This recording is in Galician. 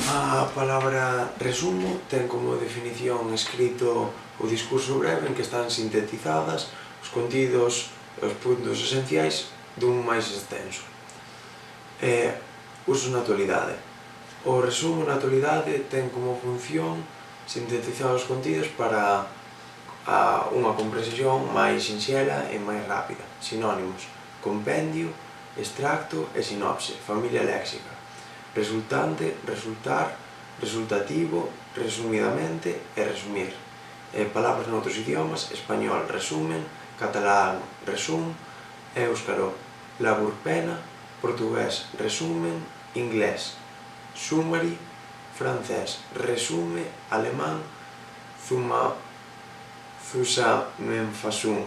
A palabra resumo ten como definición escrito o discurso breve en que están sintetizadas os contidos e os puntos esenciais dun máis extenso. Usos na actualidade. O resumo na actualidade ten como función sintetizar os contidos para unha comprensión máis sinxela e máis rápida. Sinónimos: compendio, extracto e sinopse, familia léxica. Resultante, resultar, resultativo, resumidamente e resumir. Palabras noutros idiomas: español, resumen; catalán, resum; éuscaro, labur pena; portugués, resumen; inglés, summary; francés, resume; alemán, Zusammenfassung.